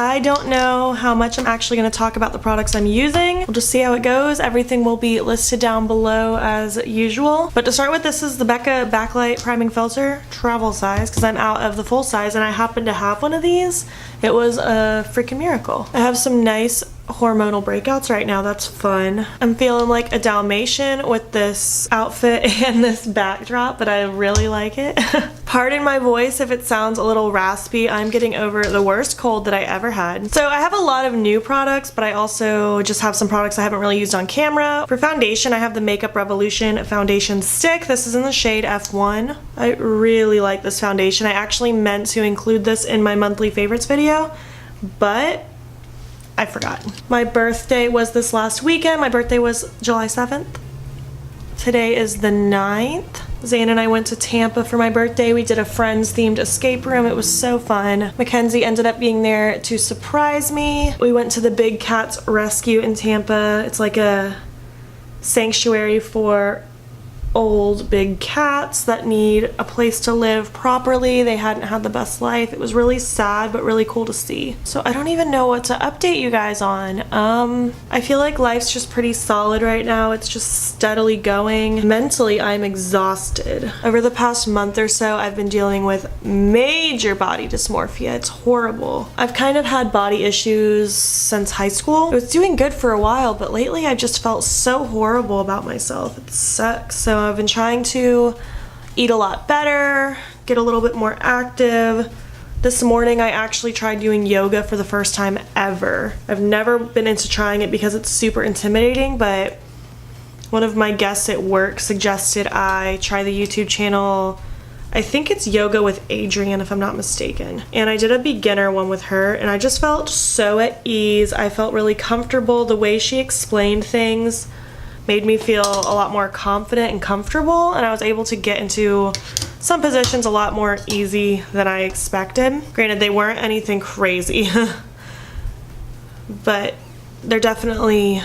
I don't know how much I'm actually going to talk about the products I'm using. We'll just see how it goes. Everything will be listed down below as usual. But to start with, this is the Becca Backlight Priming Filter, travel size, because I'm out of the full size and I happen to have one of these. It was a freaking miracle. I have some nice hormonal breakouts right now. That's fun. I'm feeling like a Dalmatian with this outfit and this backdrop, but I really like it. Pardon my voice if it sounds a little raspy. I'm getting over the worst cold that I ever had. So I have a lot of new products, but I also just have some products I haven't really used on camera. For foundation, I have the Makeup Revolution foundation stick. This is in the shade F1. I really like this foundation. I actually meant to include this in my monthly favorites video, but I forgot. My birthday was this last weekend. My birthday was July 7th. Today is the 9th. Zane and I went to Tampa for my birthday. We did a Friends themed escape room. It was so fun. Mackenzie ended up being there to surprise me. We went to the Big Cats Rescue in Tampa. It's like a sanctuary for old big cats that need a place to live properly. They hadn't had the best life. It was really sad, but really cool to see. So I don't even know what to update you guys on. I feel like life's just pretty solid right now. It's just steadily going. Mentally, I'm exhausted. Over the past month or so, I've been dealing with major body dysmorphia. It's horrible. I've kind of had body issues since high school. I was doing good for a while, but lately I've just felt so horrible about myself. It sucks. So I've been trying to eat a lot better, get a little bit more active. This morning I actually tried doing yoga for the first time ever. I've never been into trying it because it's super intimidating, but one of my guests at work suggested I try the YouTube channel. I think it's Yoga with Adrienne, if I'm not mistaken. And I did a beginner one with her and I just felt so at ease. I felt really comfortable. The way she explained things made me feel a lot more confident and comfortable, and I was able to get into some positions a lot more easy than I expected. Granted, they weren't anything crazy, but they're definitely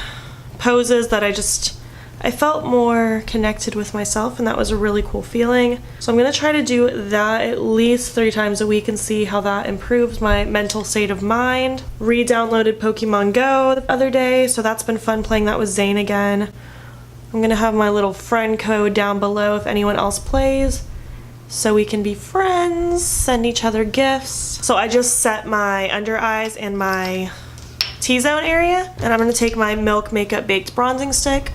poses that I felt more connected with myself, and that was a really cool feeling. So I'm gonna try to do that at least 3 times a week and see how that improves my mental state of mind. Re-downloaded Pokémon Go the other day, so that's been fun playing that with Zane again. I'm gonna have my little friend code down below if anyone else plays, so we can be friends, send each other gifts. So I just set my under eyes and my T-zone area, and I'm gonna take my Milk Makeup Baked Bronzing Stick.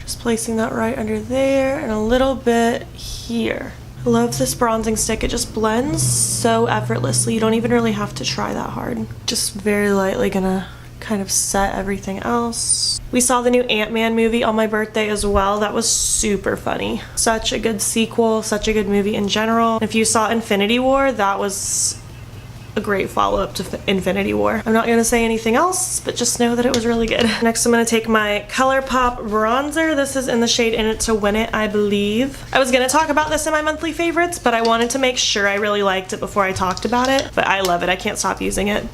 Just placing that right under there and a little bit here. I love this bronzing stick. It just blends so effortlessly. You don't even really have to try that hard. Just very lightly gonna kind of set everything else. We saw the new Ant-Man movie on my birthday as well. That was super funny. Such a good sequel, such a good movie in general. If you saw Infinity War, that was a great follow-up to Infinity War. I'm not gonna say anything else, but just know that it was really good. Next, I'm gonna take my Colourpop bronzer. This is in the shade In It to Win It, I believe. I was gonna talk about this in my monthly favorites, but I wanted to make sure I really liked it before I talked about it. But I love it. I can't stop using it.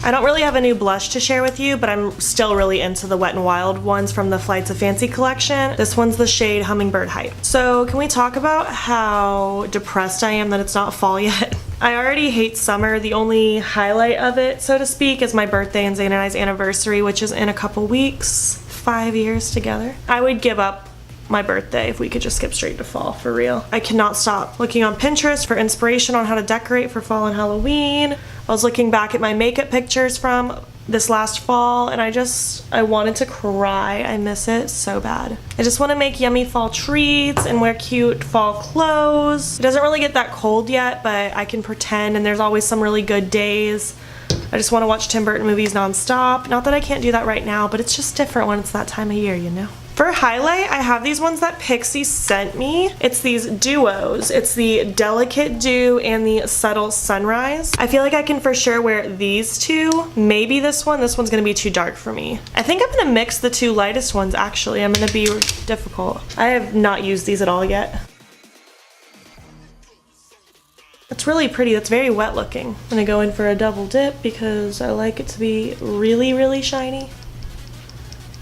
I don't really have a new blush to share with you, but I'm still really into the Wet n Wild ones from the Flights of Fancy collection. This one's the shade Hummingbird Hype. So can we talk about how depressed I am that it's not fall yet? I already hate summer. The only highlight of it, so to speak, is my birthday and Zane and I's anniversary, which is in a couple weeks. 5 years together. I would give up my birthday if we could just skip straight to fall, for real. I cannot stop looking on Pinterest for inspiration on how to decorate for fall and Halloween. I was looking back at my makeup pictures from this last fall and I wanted to cry. I miss it so bad. I just want to make yummy fall treats and wear cute fall clothes. It doesn't really get that cold yet, but I can pretend, and there's always some really good days. I just want to watch Tim Burton movies nonstop. Not that I can't do that right now, but it's just different when it's that time of year, you know? For highlight, I have these ones that Pixi sent me. It's these duos. It's the Delicate Dew and the Subtle Sunrise. I feel like I can for sure wear these two. Maybe this one. This one's gonna be too dark for me. I think I'm gonna mix the 2 lightest ones, actually. I'm gonna be difficult. I have not used these at all yet. It's really pretty. That's very wet looking. I'm gonna go in for a double dip because I like it to be really, really shiny.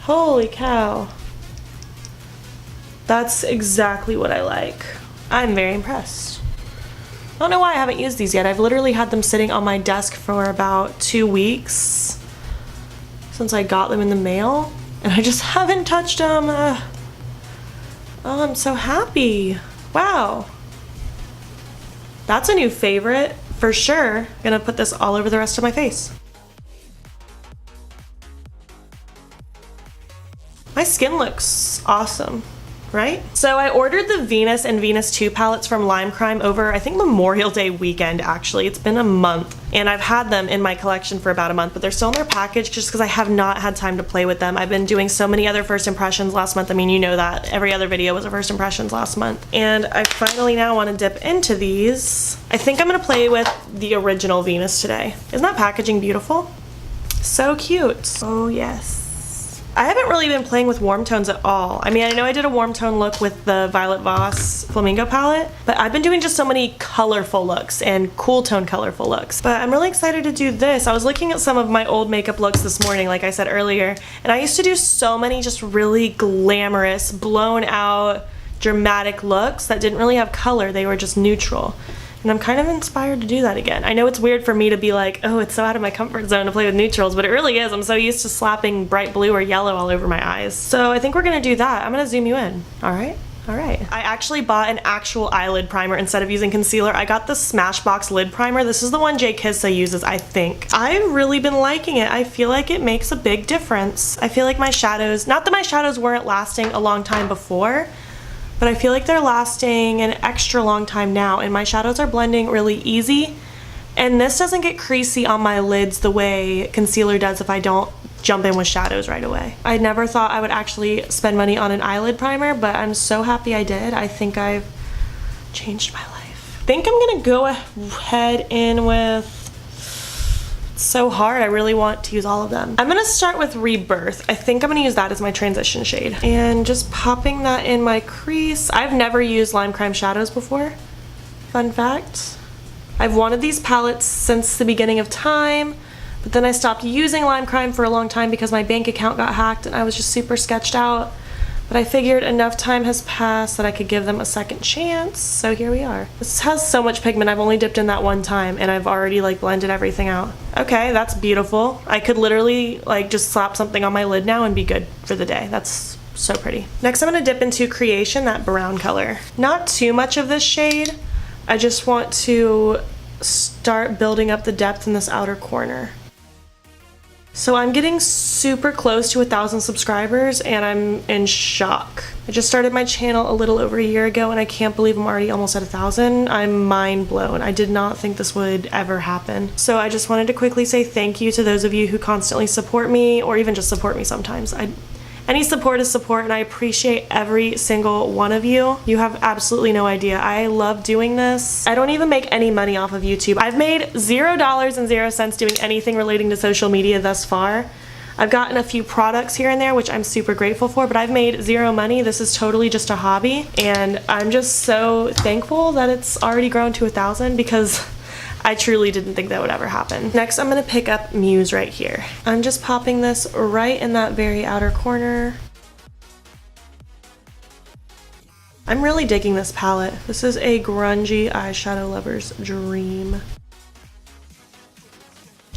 Holy cow. That's exactly what I like. I'm very impressed. I don't know why I haven't used these yet. I've literally had them sitting on my desk for about 2 weeks since I got them in the mail, and I just haven't touched them. Oh, I'm so happy. Wow. That's a new favorite for sure. Gonna put this all over the rest of my face. My skin looks awesome, right? So I ordered the Venus and Venus 2 palettes from Limecrime over, I think, Memorial Day weekend, actually. It's been a month, and I've had them in my collection for about a month, but they're still in their package just because I have not had time to play with them. I've been doing so many other first impressions last month. I mean, you know that. Every other video was a first impressions last month. And I finally now want to dip into these. I think I'm going to play with the original Venus today. Isn't that packaging beautiful? So cute. Oh, yes. I haven't really been playing with warm tones at all. I mean, I know I did a warm tone look with the Violet Voss Flamingo palette, but I've been doing just so many colorful looks and cool tone colorful looks. But I'm really excited to do this. I was looking at some of my old makeup looks this morning, like I said earlier, and I used to do so many just really glamorous, blown out, dramatic looks that didn't really have color. They were just neutral. And I'm kind of inspired to do that again. I know it's weird for me to be like, oh, it's so out of my comfort zone to play with neutrals, but it really is. I'm so used to slapping bright blue or yellow all over my eyes. So I think we're gonna do that. I'm gonna zoom you in. All right. All right. I actually bought an actual eyelid primer instead of using concealer. I got the Smashbox lid primer. This is the one Jay Kissa uses, I think. I've really been liking it. I feel like it makes a big difference. I feel like my shadows, not that my shadows weren't lasting a long time before, but I feel like they're lasting an extra long time now, and my shadows are blending really easy. And this doesn't get creasy on my lids the way concealer does if I don't jump in with shadows right away. I never thought I would actually spend money on an eyelid primer, but I'm so happy I did. I think I've changed my life. I think I'm gonna go ahead in with, it's so hard, I really want to use all of them. I'm gonna start with Rebirth. I think I'm gonna use that as my transition shade. And just popping that in my crease. I've never used Limecrime shadows before. Fun fact. I've wanted these palettes since the beginning of time, but then I stopped using Limecrime for a long time because my bank account got hacked and I was just super sketched out. But I figured enough time has passed that I could give them a second chance, so here we are. This has so much pigment. I've only dipped in that one time and I've already like blended everything out. Okay, that's beautiful. I could literally like just slap something on my lid now and be good for the day. That's so pretty. Next I'm gonna dip into Creation, that brown color. Not too much of this shade. I just want to start building up the depth in this outer corner. So I'm getting super close to 1,000 subscribers and I'm in shock. I just started my channel a little over a year ago and I can't believe I'm already almost at 1,000. I'm mind blown. I did not think this would ever happen. So I just wanted to quickly say thank you to those of you who constantly support me or even just support me sometimes. Any support is support and I appreciate every single one of you. You have absolutely no idea. I love doing this. I don't even make any money off of YouTube. I've made $0.00 doing anything relating to social media thus far. I've gotten a few products here and there, which I'm super grateful for, but I've made zero money. This is totally just a hobby and I'm just so thankful that it's already grown to 1,000 because I truly didn't think that would ever happen. Next, I'm gonna pick up Muse right here. I'm just popping this right in that very outer corner. I'm really digging this palette. This is a grungy eyeshadow lover's dream.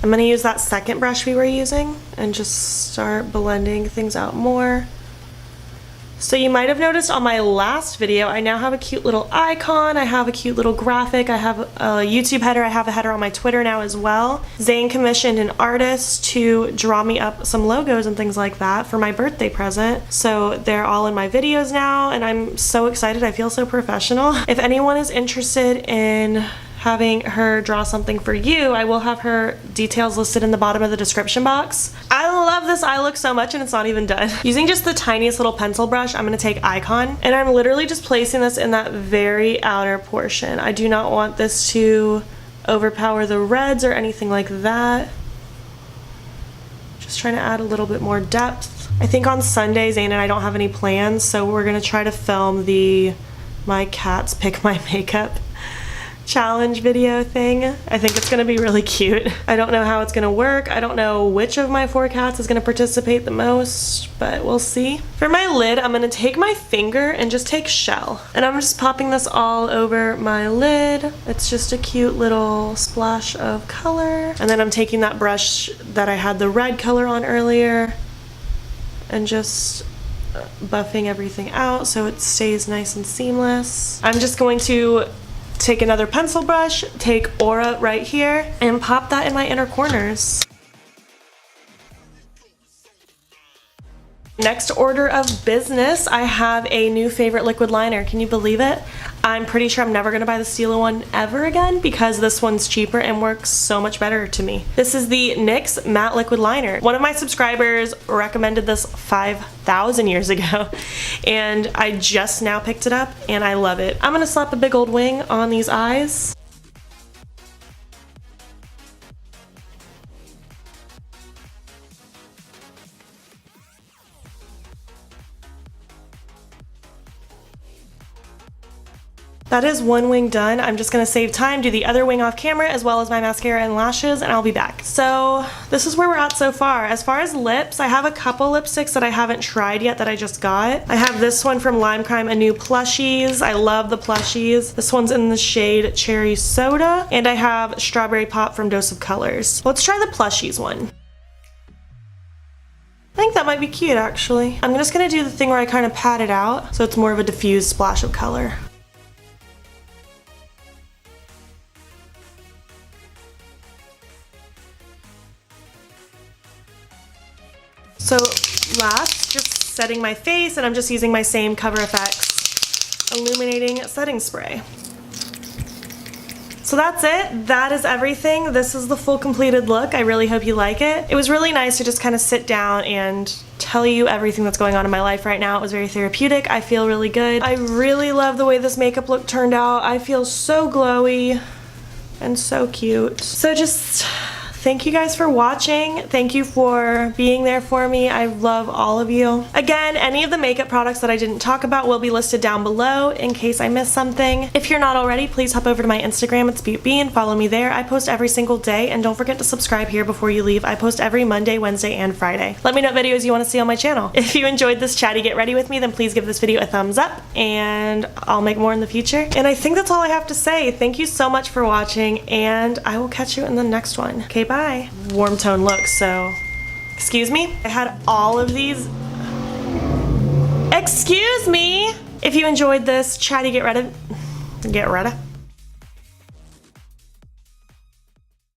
I'm gonna use that second brush we were using and just start blending things out more. So you might have noticed on my last video, I now have a cute little icon, I have a cute little graphic, I have a YouTube header, I have a header on my Twitter now as well. Zane commissioned an artist to draw me up some logos and things like that for my birthday present. So they're all in my videos now and I'm so excited, I feel so professional. If anyone is interested in having her draw something for you, I will have her details listed in the bottom of the description box. I love this eye look so much and it's not even done. Using just the tiniest little pencil brush, I'm gonna take Icon and I'm literally just placing this in that very outer portion. I do not want this to overpower the reds or anything like that. Just trying to add a little bit more depth. I think on Sunday, Zane and I don't have any plans, so we're gonna try to film the My Cats Pick My Makeup challenge video thing. I think it's gonna be really cute. I don't know how it's gonna work. I don't know which of my 4 cats is gonna participate the most, but we'll see. For my lid, I'm gonna take my finger and just take shell. And I'm just popping this all over my lid. It's just a cute little splash of color. And then I'm taking that brush that I had the red color on earlier and just buffing everything out so it stays nice and seamless. I'm just going to take another pencil brush, take Aura right here, and pop that in my inner corners. Next order of business, I have a new favorite liquid liner. Can you believe it? I'm pretty sure I'm never gonna buy the Stila one ever again because this one's cheaper and works so much better to me. This is the NYX Matte Liquid Liner. One of my subscribers recommended this 5,000 years ago and I just now picked it up and I love it. I'm gonna slap a big old wing on these eyes. That is one wing done. I'm just gonna save time, do the other wing off camera as well as my mascara and lashes, and I'll be back. So this is where we're at so far. As far as lips, I have a couple lipsticks that I haven't tried yet that I just got. I have this one from Limecrime, a new Plushies. I love the Plushies. This one's in the shade Cherry Soda, and I have Strawberry Pop from Dose of Colors. Let's try the Plushies one. I think that might be cute actually. I'm just gonna do the thing where I kind of pat it out so it's more of a diffused splash of color. So last, just setting my face, and I'm just using my same Cover FX Illuminating setting spray. So that's it. That is everything. This is the full completed look. I really hope you like it. It was really nice to just kind of sit down and tell you everything that's going on in my life right now. It was very therapeutic. I feel really good. I really love the way this makeup look turned out. I feel so glowy and so cute. So just thank you guys for watching. Thank you for being there for me. I love all of you. Again, any of the makeup products that I didn't talk about will be listed down below in case I missed something. If you're not already, please hop over to my Instagram. It's beautybybettyjean and follow me there. I post every single day, and don't forget to subscribe here before you leave. I post every Monday, Wednesday, and Friday. Let me know what videos you want to see on my channel. If you enjoyed this chatty get ready with me, then please give this video a thumbs up, and I'll make more in the future. And I think that's all I have to say. Thank you so much for watching, and I will catch you in the next one. Okay, bye. Warm tone look, so excuse me. I had all of these. Excuse me. If you enjoyed this chatty get ready.